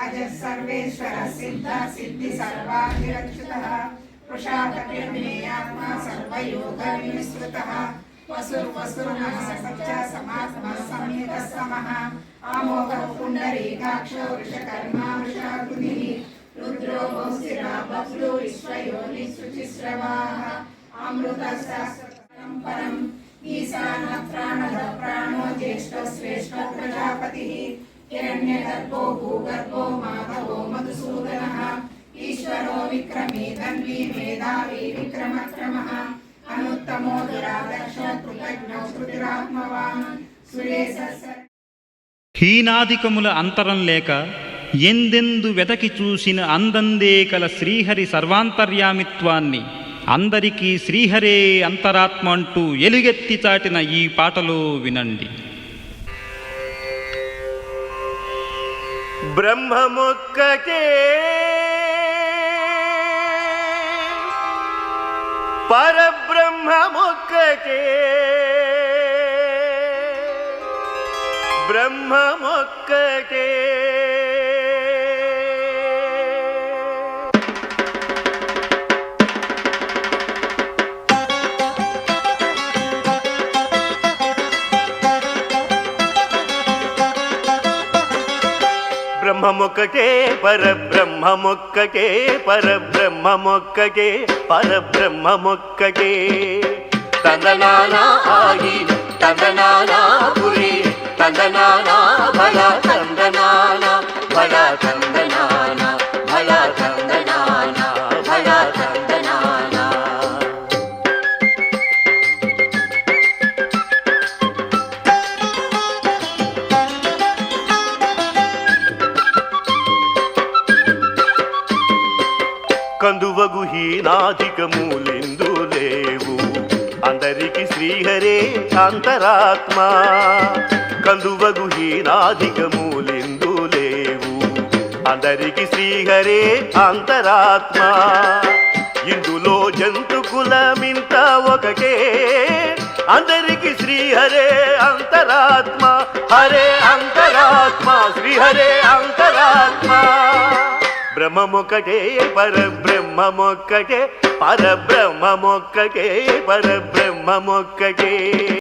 अजः सर्वेश्वरः सिद्धः सिद्धि सर्वाधिरच्युतः वृषाकटिर्मेयात्मा सर्वयोगविनिःस्पृतः वसुर्वसुर्नः सच समात्मः संयुतः समः अमोघः पुण्डरीकाक्षो वृषकर्मा वृषाकृतिः रुद्रो बहुशिरा बभ्रो विश्वयोनिः शुचिस्रवाः अमृतः परम् ईशानः प्राणदः प्राणो ज्येष्ठो श्रेष्ठो प्रजापतिः हिरण्यगर्भो भूगर्भो माधवो मधुसूदनः ईश्वरो विक्रमी तन्वी मेधावी विक्रमक्रमः अनुत्तमो दुरादर्शो कृतज्ञो कृतिरात्मवान् सुरेशः హీనాదికముల అంతరం లేక ఎందెందు వెతకి చూసిన అందందే కల శ్రీహరి సర్వాంతర్యామిత్వాన్ని అందరికీ శ్రీహరే అంతరాత్మ అంటూ ఎలుగెత్తి చాటిన ఈ పాటలో వినండి. బ్రహ్మమొక్కటే పరబ్రహ్మమొక్కటే బ్రహ్మమొక్కటే బ్రహ్మమొక్కటే పరబ్రహ్మమొక్కటే పరబ్రహ్మమొక్కటే పరబ్రహ్మమొక్కటే తందనానా ఆగి తందనానా పురి తందనానా భళ తందనానా భళ తందనానా భళ తందనానా భళ తందనానా కందువగు హీనాధికములెందు లేవు అందరికి శ్రీహరే అంతరాత్మ కందువగు హీనాధికములెందు లేవు అందరికి శ్రీహరే అంతరాత్మ ఇందులో జంతు కులమింత ఒకటే అందరికి శ్రీహరే అంతరాత్మ హరే అంతరాత్మ శ్రీహరే అంతరాత్మ బ్రహ్మమొక్కటే పరబ్రహ్మమొక్కటే పరబ్రహ్మమొక్కటే పరబ్రహ్మమొక్కటే